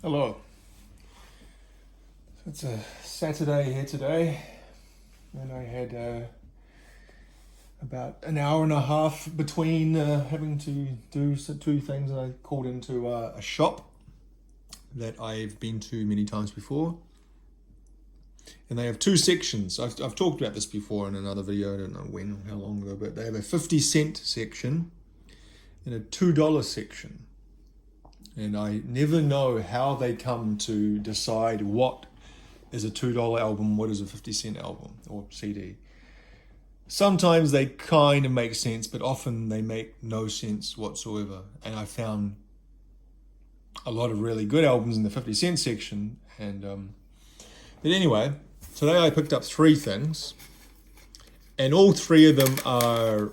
Hello. It's a Saturday here today, and I had about an hour and a half between having to do two things. I called into a shop that I've been to many times before, and they have two sections. I've talked about this before in another video. I don't know when or how long ago, but they have a 50-cent section and a $2 section. And I never know how they come to decide what is a $2 album, what is a 50-cent album or CD. Sometimes they kind of make sense, but often they make no sense whatsoever. And I found a lot of really good albums in the 50-cent section. But anyway, today I picked up three things, and all three of them are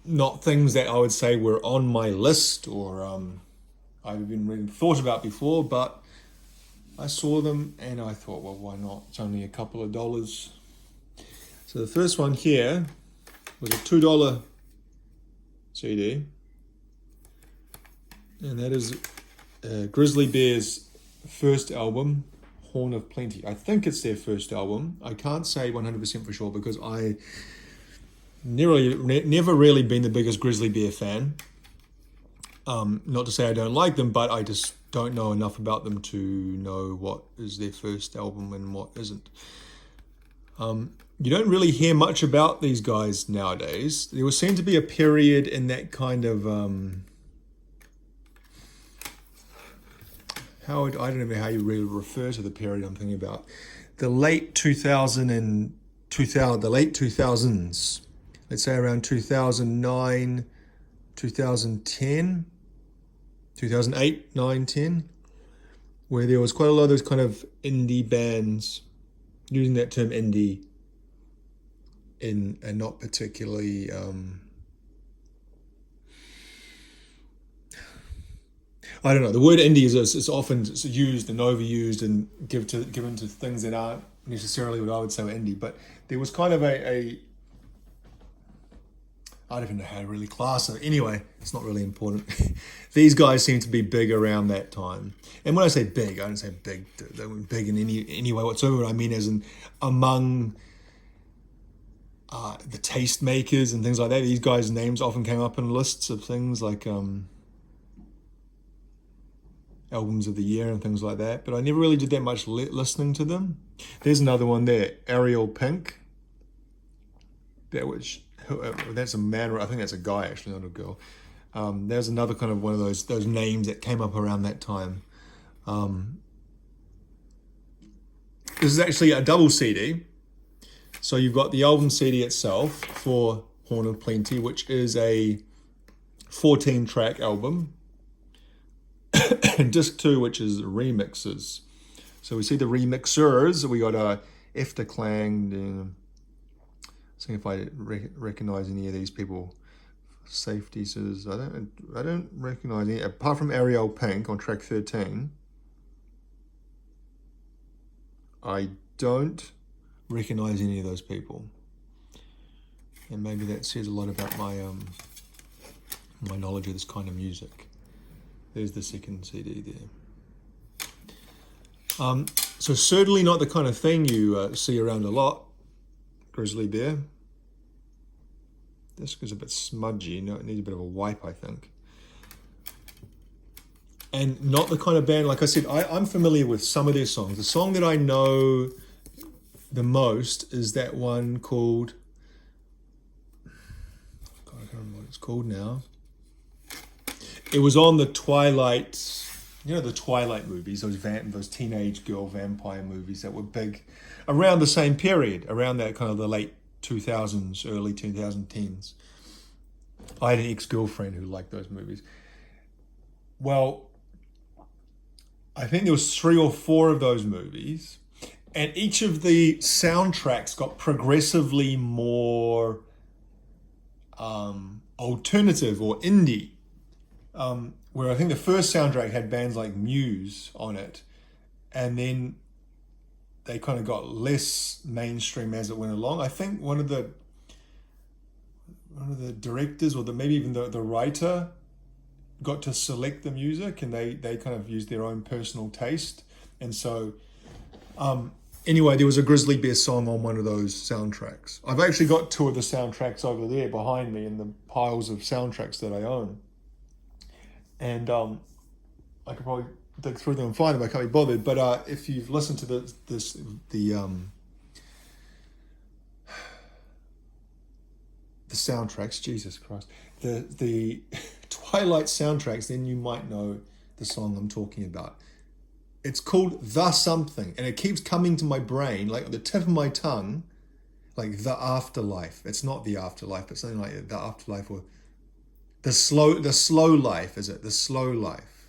not things that I would say were on my list or I've even really thought about before, but I saw them and I thought, well, why not? It's only a couple of dollars. So the first one here was a $2 CD, and that is Grizzly Bear's first album, Horn of Plenty. I think it's their first album. I can't say 100% for sure because I never really been the biggest Grizzly Bear fan. Not to say I don't like them, but I just don't know enough about them to know what is their first album and what isn't. You don't really hear much about these guys nowadays. There was seemed to be a period in that kind of I don't know how you really refer to the period I'm thinking about. The late 2000s. Let's say around 2009, 2010, 2008, 9, 10, where there was quite a lot of those kind of indie bands, using that term indie in a not particularly I don't know. The word indie is often used and overused and given to things that aren't necessarily what I would say were indie. But there was kind of a I don't even know how to really class it. Anyway, it's not really important. These guys seem to be big around that time. And when I say big, I don't say big. They weren't big in any way whatsoever. I mean as in among the taste makers and things like that. These guys' names often came up in lists of things like albums of the year and things like that. But I never really did that much listening to them. There's another one there, Ariel Pink. That's a man. I think that's a guy actually, not a girl. There's another kind of one of those names that came up around that time. This is actually a double CD. So you've got the album CD itself for Horn of Plenty, which is a 14-track album. And disc 2, which is remixes. So we see the remixers. We got Efterklang. Seeing if I recognize any of these people. Safety says I don't recognize any apart from Ariel Pink on track 13. I don't recognize any of those people, and maybe that says a lot about my my knowledge of this kind of music. There's the second CD there. So certainly not the kind of thing you see around a lot. Grizzly Bear. This is a bit smudgy. No, it needs a bit of a wipe, I think. And not the kind of band, like I said, I'm familiar with some of their songs. The song that I know the most is that one called, God, I can't remember what it's called now. It was on the Twilight, the Twilight movies, those teenage girl vampire movies that were big around the same period, around that kind of the late 2000s, early 2010s. I had an ex-girlfriend who liked those movies. Well, I think there was 3 or 4 of those movies, and each of the soundtracks got progressively more alternative or indie. Where I think the first soundtrack had bands like Muse on it, and then they kind of got less mainstream as it went along. I think one of the directors, or maybe even the writer, got to select the music, and they kind of used their own personal taste. And so anyway, there was a Grizzly Bear song on one of those soundtracks. I've actually got two of the soundtracks over there behind me in the piles of soundtracks that I own. And I could probably dig through them and find them. I can't be bothered. But if you've listened to the soundtracks, Jesus Christ, the Twilight soundtracks, then you might know the song I'm talking about. It's called The Something, and it keeps coming to my brain, like at the tip of my tongue, like The Afterlife. It's not The Afterlife, but something like The Afterlife, or the slow life, is it? The Slow Life.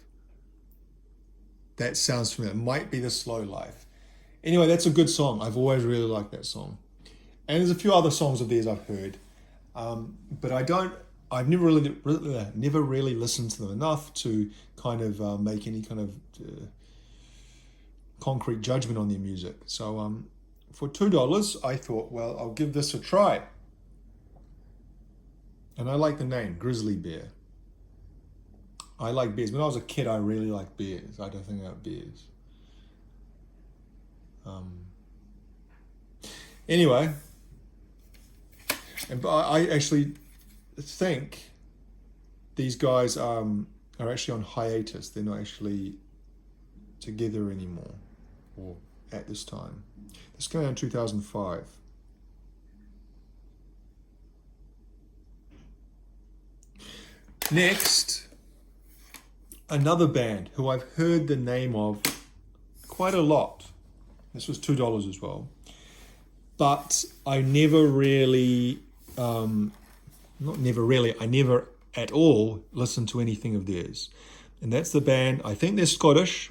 That sounds familiar. It might be The Slow Life. Anyway, that's a good song. I've always really liked that song. And there's a few other songs of theirs I've heard. But I've never really listened to them enough to kind of make any kind of concrete judgment on their music. So for $2, I thought, well, I'll give this a try. And I like the name, Grizzly Bear. I like bears. When I was a kid, I really liked bears. I don't think about bears. Anyway, and I actually think these guys are actually on hiatus. They're not actually together anymore, or at this time. This came out in 2005. Next, another band who I've heard the name of quite a lot. This was $2 as well. But I never really, I never at all listened to anything of theirs. And that's the band, I think they're Scottish,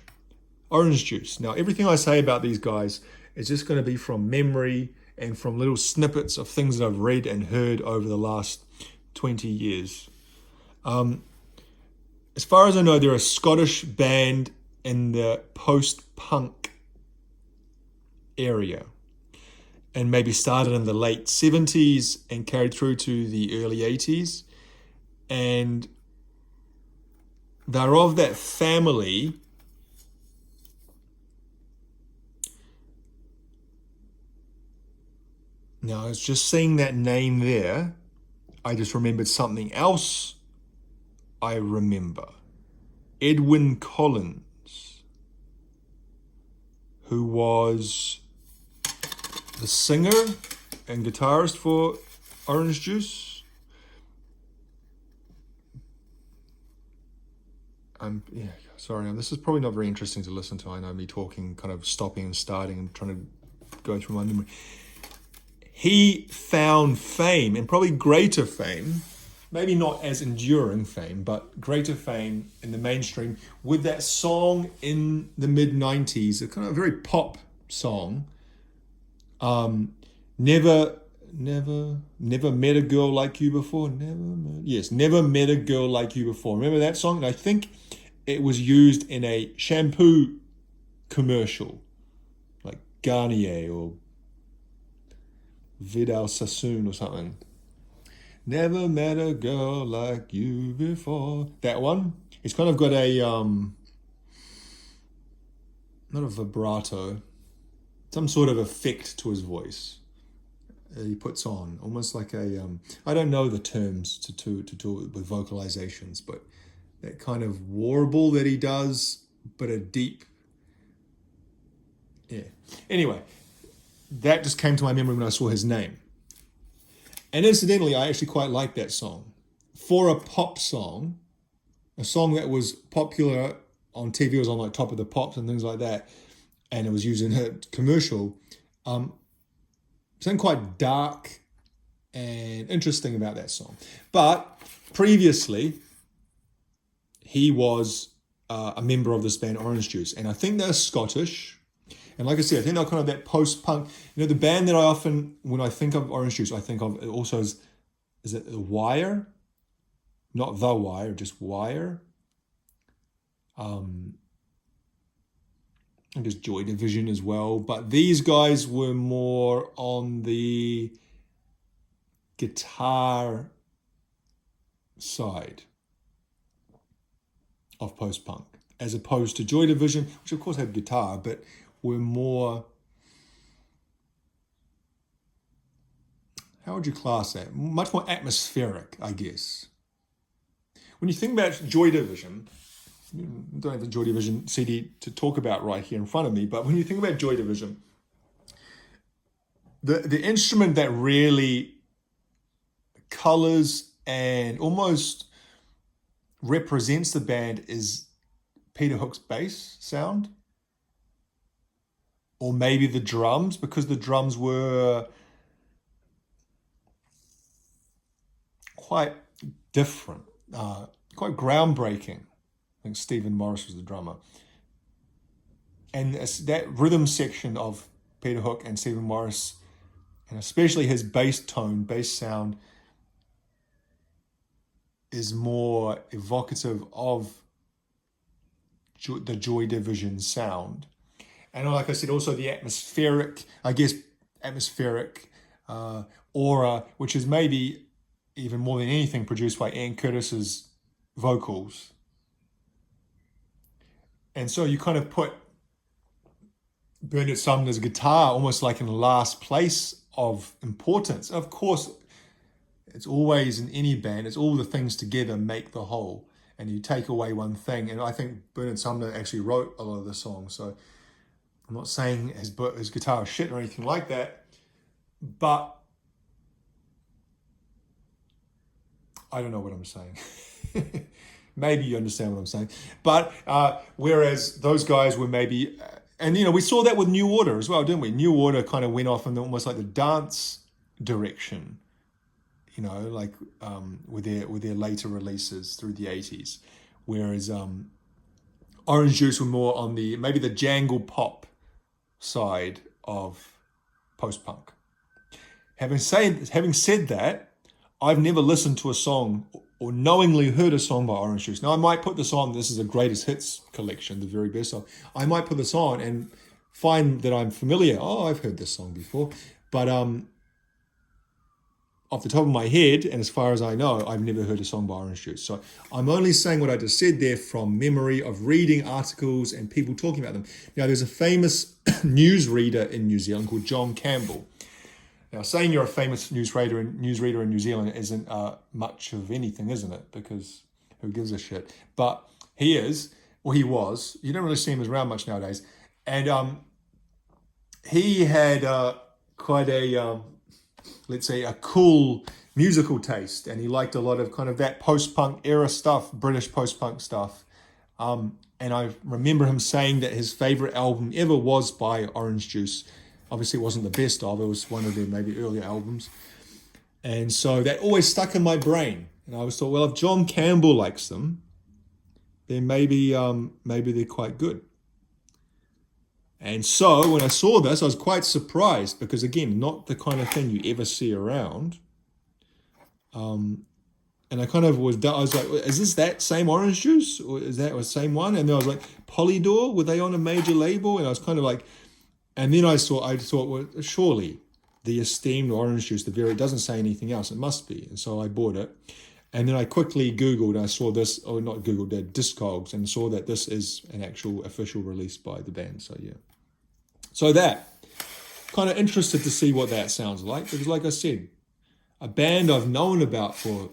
Orange Juice. Now, everything I say about these guys is just going to be from memory and from little snippets of things that I've read and heard over the last 20 years. As far as I know, they're a Scottish band in the post-punk area, and maybe started in the late 70s and carried through to the early 80s. And they're of that family now. I was just seeing that name there. I just remembered something else. I remember Edwyn Collins, who was the singer and guitarist for Orange Juice. This is probably not very interesting to listen to. I know, me talking, kind of stopping and starting and trying to go through my memory. He found fame, and probably greater fame, maybe not as enduring fame, but greater fame in the mainstream with that song in the mid-90s, a kind of very pop song. Never met a girl like you before. Never met a girl like you before. Remember that song? And I think it was used in a shampoo commercial, like Garnier or Vidal Sassoon or something. Never met a girl like you before. That one. It's kind of got a not a vibrato, some sort of effect to his voice. He puts on almost like a I don't know the terms to do with vocalizations, but that kind of warble that he does, but a deep, yeah. Anyway, that just came to my memory when I saw his name. And incidentally, I actually quite like that song. For a pop song, a song that was popular on TV, was on like Top of the Pops and things like that, and it was used in a commercial. Something quite dark and interesting about that song. But previously, he was a member of this band, Orange Juice. And I think they're Scottish. And like I said, I think they're kind of that post-punk. You know, the band that I often, when I think of Orange Juice, I think of it also as, is it The Wire? Not The Wire, just Wire. I guess Joy Division as well. But these guys were more on the guitar side. of post-punk, as opposed to Joy Division, which of course had guitar, but were more, how would you class that? Much more atmospheric, I guess. When you think about Joy Division, I don't have the Joy Division CD to talk about right here in front of me, but when you think about Joy Division, the instrument that really colors and almost represents the band is Peter Hook's bass sound, or maybe the drums, because the drums were quite different, quite groundbreaking. I think Stephen Morris was the drummer. And that rhythm section of Peter Hook and Stephen Morris, and especially his bass tone, bass sound, is more evocative of the Joy Division sound. And like I said, also the atmospheric aura, which is maybe even more than anything produced by Ian Curtis's vocals. And so you kind of put Bernard Sumner's guitar almost like in the last place of importance. Of course, it's always in any band, it's all the things together make the whole. And you take away one thing. And I think Bernard Sumner actually wrote a lot of the songs. So I'm not saying his guitar is shit or anything like that. But I don't know what I'm saying. Maybe you understand what I'm saying. But whereas those guys were maybe, and we saw that with New Order as well, didn't we? New Order kind of went off in almost like the dance direction, like with their later releases through the 80s. Whereas Orange Juice were more on maybe the jangle pop side of post-punk. Having said that, I've never listened to a song or knowingly heard a song by Orange Juice. Now, I might put this on. This is a greatest hits collection, the very best song. I might put this on and find that I'm familiar. Oh, I've heard this song before. But off the top of my head, and as far as I know, I've never heard a song by Orange Juice. So I'm only saying what I just said there from memory of reading articles and people talking about them. Now, there's a famous newsreader in New Zealand called John Campbell. Now, saying you're a famous newsreader in New Zealand isn't much of anything, isn't it? Because who gives a shit? But he is, or he was. You don't really see him around much nowadays. And he had quite a, let's say, a cool musical taste. And he liked a lot of kind of that post-punk era stuff, British post-punk stuff. And I remember him saying that his favorite album ever was by Orange Juice. Obviously, it wasn't the best of. It was one of their maybe earlier albums. And so that always stuck in my brain. And I always thought, well, if John Campbell likes them, then maybe they're quite good. And so when I saw this, I was quite surprised because, again, not the kind of thing you ever see around. And I was like, is this that same Orange Juice? Or is that the same one? And then I was like, Polydor, were they on a major label? And I was kind of like, and then I thought, well, surely the esteemed Orange Juice, it doesn't say anything else. It must be. And so I bought it. And then I quickly Googled, and I saw this, or not Googled, Discogs, and saw that this is an actual official release by the band. So, yeah. So that, kind of interested to see what that sounds like. Because like I said, a band I've known about for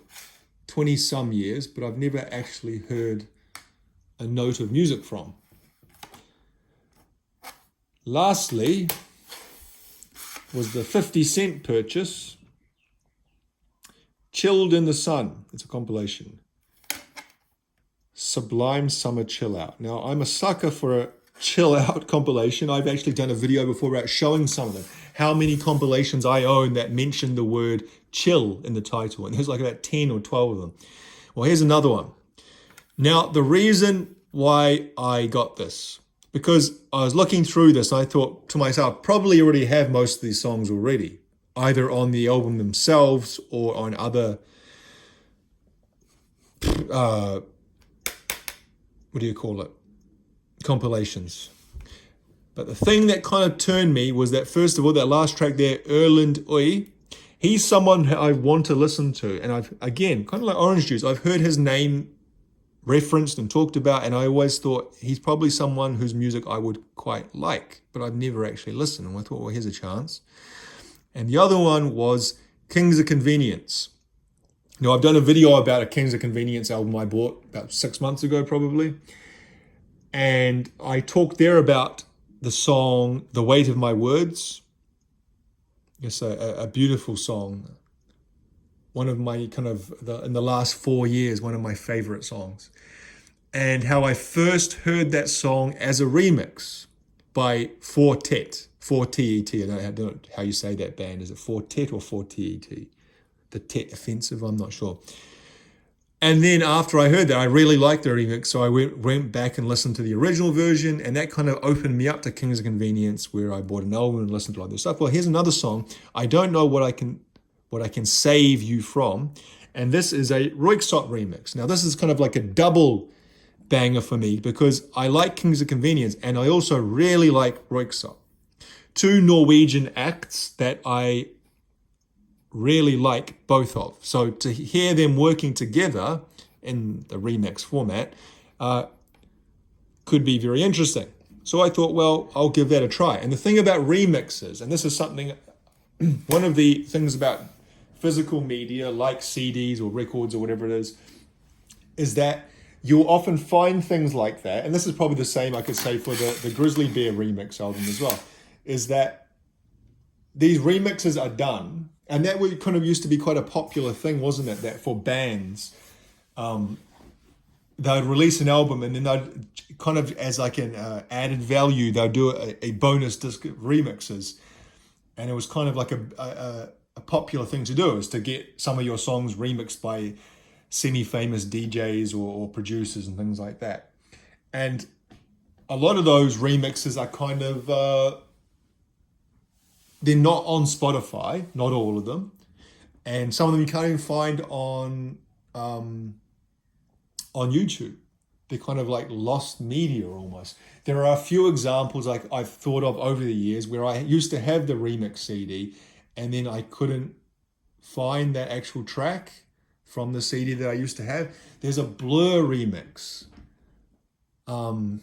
20-some years, but I've never actually heard a note of music from. Lastly, was the 50 Cent purchase, Chilled in the Sun. It's a compilation. Sublime Summer Chill Out. Now, I'm a sucker for a chill out compilation. I've actually done a video before about showing some of them. How many compilations I own that mention the word chill in the title. And there's like about 10 or 12 of them. Well, here's another one. Now, the reason why I got this, because I was looking through this and I thought to myself, I probably already have most of these songs already, either on the album themselves or on other, compilations. But the thing that kind of turned me was that, first of all, that last track there, Erland Oi, he's someone I want to listen to. And I've, again, kind of like Orange Juice, I've heard his name referenced and talked about, and I always thought he's probably someone whose music I would quite like, but I've never actually listened. And I thought, well, here's a chance. And the other one was Kings of Convenience. Now, I've done a video about a Kings of Convenience album I bought about 6 months ago, probably. And I talked there about the song, The Weight of My Words. It's a beautiful song. One of my in the last 4 years, one of my favorite songs. And how I first heard that song as a remix by Fortet. 4TET. I don't know how you say that band. Is it Fortet or 4TET? The Tet Offensive, I'm not sure. And then after I heard that, I really liked the remix, so I went back and listened to the original version, and that kind of opened me up to Kings of Convenience, where I bought an album and listened to all this stuff. Well, here's another song. I don't know what I can save you from, and this is a Röyksopp remix. Now, this is kind of like a double banger for me, because I like Kings of Convenience, and I also really like Röyksopp. Two Norwegian acts that I really like both of. So to hear them working together in the remix format could be very interesting. So I thought, well, I'll give that a try. And the thing about remixes, and this is something, one of the things about physical media like CDs or records or whatever it is that you'll often find things like that. And this is probably the same I could say for the Grizzly Bear remix album as well, is that these remixes are done. And that kind of used to be quite a popular thing, wasn't it? That for bands, they'd release an album and then they'd kind of, as like an added value, they'd do a bonus disc remixes. And it was kind of like a popular thing to do, is to get some of your songs remixed by semi-famous DJs or producers and things like that. And a lot of those remixes are kind of... they're not on Spotify, not all of them. And some of them you can't even find on YouTube. They're kind of like lost media almost. There are a few examples like I've thought of over the years where I used to have the remix CD and then I couldn't find that actual track from the CD that I used to have. There's a Blur remix. And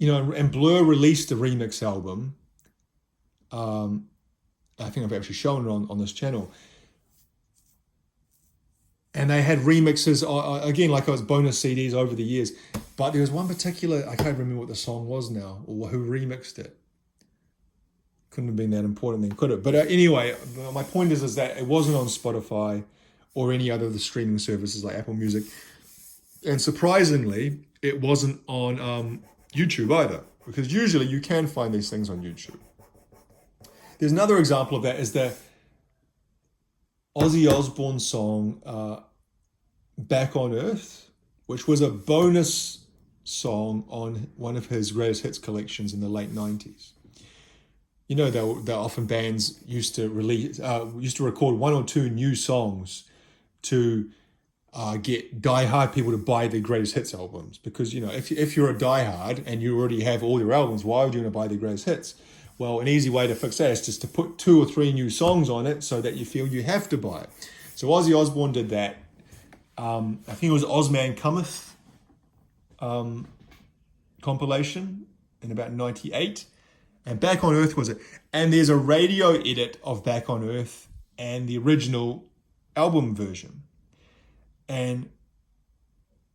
Blur released a remix album. I think I've actually shown it on this channel. And they had remixes, again, like I was bonus CDs over the years. But there was one particular, I can't remember what the song was now, or who remixed it. Couldn't have been that important then, could it? But anyway, my point is that it wasn't on Spotify or any other of the streaming services like Apple Music. And surprisingly, it wasn't on YouTube either, because usually you can find these things on YouTube. There's another example of that, is the Ozzy Osbourne song, Back on Earth, which was a bonus song on one of his greatest hits collections in the late 90s. You know, that often bands used to record one or two new songs to get diehard people to buy their greatest hits albums. Because, you know, if you're a diehard and you already have all their albums, why would you want to buy their greatest hits? Well, an easy way to fix that is just to put 2 or 3 new songs on it so that you feel you have to buy it. So Ozzy Osbourne did that. I think it was Ozman Cometh compilation in about 98. And Back on Earth was it. And there's a radio edit of Back on Earth and the original album version. And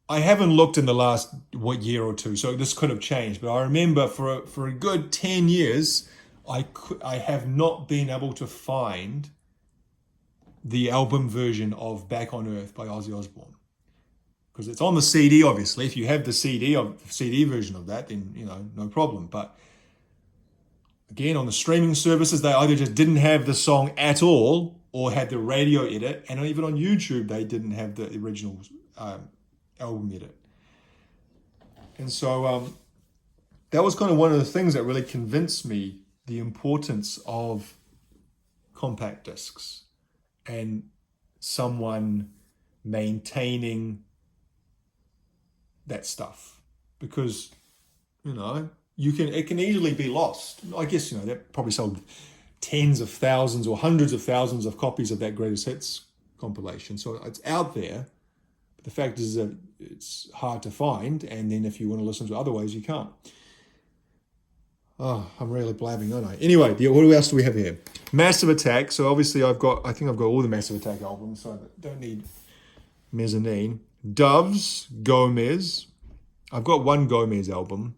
I haven't looked in the last year or two, so this could have changed. But I remember for a good 10 years, I have not been able to find the album version of Back on Earth by Ozzy Osbourne, because it's on the CD. Obviously, if you have the CD version of that, then no problem. But again, on the streaming services, they either just didn't have the song at all, or had the radio edit, and even on YouTube, they didn't have the original album edit. And so that was kind of one of the things that really convinced me the importance of compact discs and someone maintaining that stuff, because it can easily be lost. I guess that probably sold tens of thousands or hundreds of thousands of copies of that greatest hits compilation, so it's out there. But the fact is that it's hard to find, and then if you want to listen to other ways, you can't. Oh, I'm really blabbing, aren't I? Anyway, what else do we have here? Massive Attack. So obviously I think I've got all the Massive Attack albums, so I don't need Mezzanine. Doves, Gomez. I've got one Gomez album.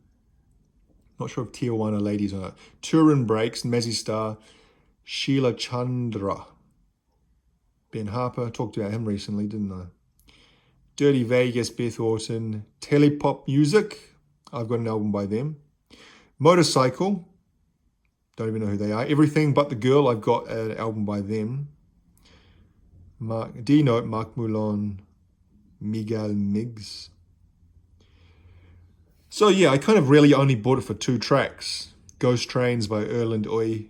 Not sure if Tijuana Ladies on it. Turin Breaks, Mazzy Star, Sheila Chandra. Ben Harper, talked about him recently, didn't I? Dirty Vegas, Beth Orton. Telepop Music. I've got an album by them. Motorcycle, don't even know who they are. Everything But the Girl, I've got an album by them. D-Note, Mark Moulin, Miguel Miggs. So yeah, I kind of really only bought it for 2 tracks. Ghost Trains by Erland Oy.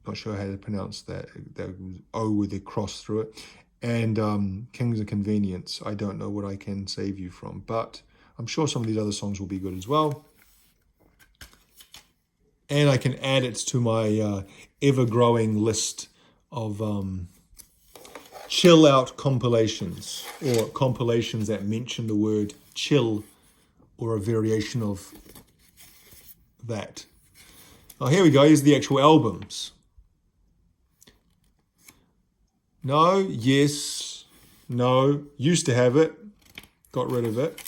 Not sure how to pronounce that. That was O with a cross through it. And Kings of Convenience. I don't know what I can save you from, but I'm sure some of these other songs will be good as well. And I can add it to my ever-growing list of chill-out compilations, or compilations that mention the word chill or a variation of that. Oh, here we go. Here's the actual albums. No, yes, no. Used to have it. Got rid of it.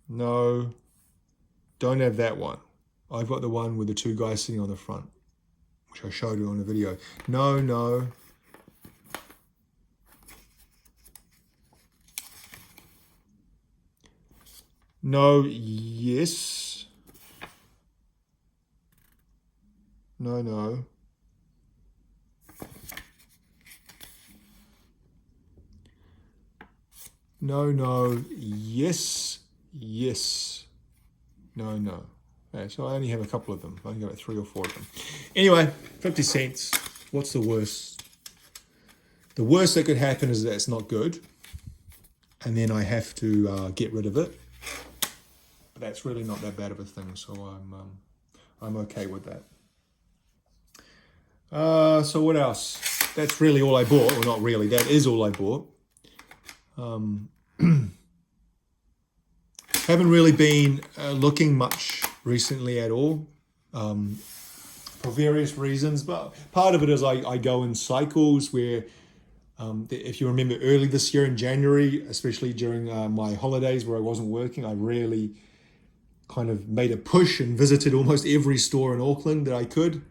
No, don't have that one. I've got the one with the 2 guys sitting on the front, which I showed you on the video. No, no. No, yes. No, no. No, no, yes, yes. No, no. Okay, so I only have a couple of them. I only got 3 or 4 of them. Anyway, 50 cents. What's the worst? The worst that could happen is that it's not good, and then I have to get rid of it. But that's really not that bad of a thing, so I'm okay with that. So what else? That's really all I bought. Well, not really. That is all I bought. Haven't really been looking much recently at all, for various reasons, but part of it is I go in cycles where, if you remember early this year in January, especially during my holidays where I wasn't working, I really kind of made a push and visited almost every store in Auckland that I could.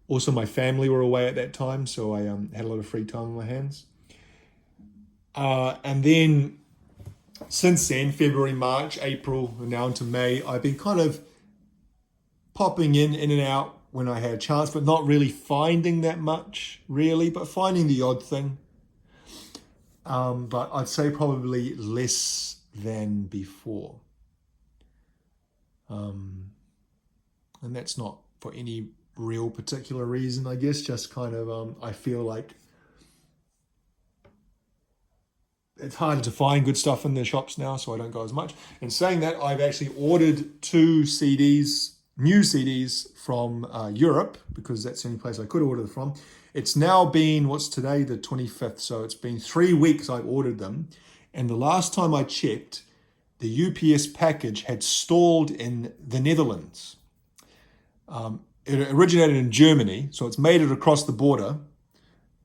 Also, my family were away at that time, so I had a lot of free time on my hands. And then since then, February, March, April, and now into May, I've been kind of popping in and out when I had a chance, but not really finding that much, really, but finding the odd thing. But I'd say probably less than before. And that's not for any real particular reason, I guess, just kind of, I feel like it's harder to find good stuff in the shops now, so I don't go as much. In saying that, I've actually ordered 2 CDs, new CDs from Europe, because that's the only place I could order them from. It's now been, what's today, the 25th, so it's been 3 weeks I've ordered them. And the last time I checked, the UPS package had stalled in the Netherlands. It originated in Germany, so it's made it across the border,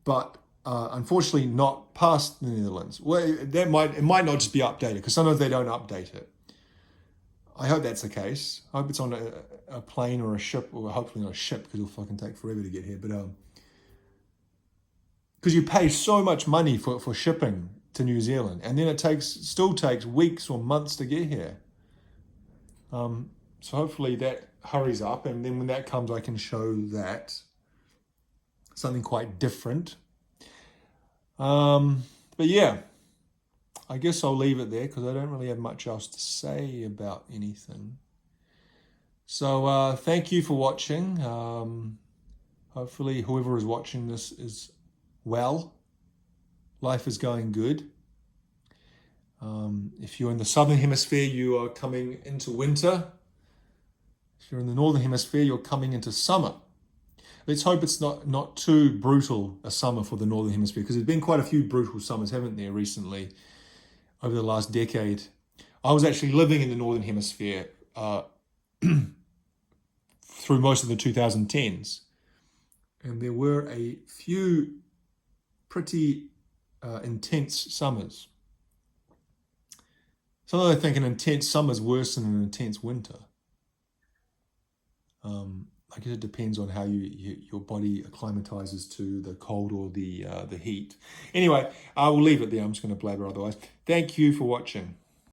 but unfortunately not past the Netherlands. Well, it might not just be updated, because sometimes they don't update it. I hope that's the case. I hope it's on a plane or a ship, or hopefully not a ship, because it'll fucking take forever to get here. But because you pay so much money for shipping to New Zealand, and then it still takes weeks or months to get here. So hopefully that hurries up, and then when that comes, I can show that something quite different. But yeah, I guess I'll leave it there, because I don't really have much else to say about anything. So thank you for watching. Hopefully whoever is watching this is well. Life is going good. If you're in the southern hemisphere, you are coming into winter. If you're in the northern hemisphere, you're coming into summer. let's hope it's not too brutal a summer for the Northern Hemisphere, because there's been quite a few brutal summers, haven't there, recently, over the last decade. I was actually living in the Northern Hemisphere through most of the 2010s. And there were a few pretty intense summers. Sometimes I think an intense summer is worse than an intense winter. I guess it depends on how your body acclimatizes to the cold or the heat. Anyway, I will leave it there. I'm just going to blabber otherwise. Thank you for watching.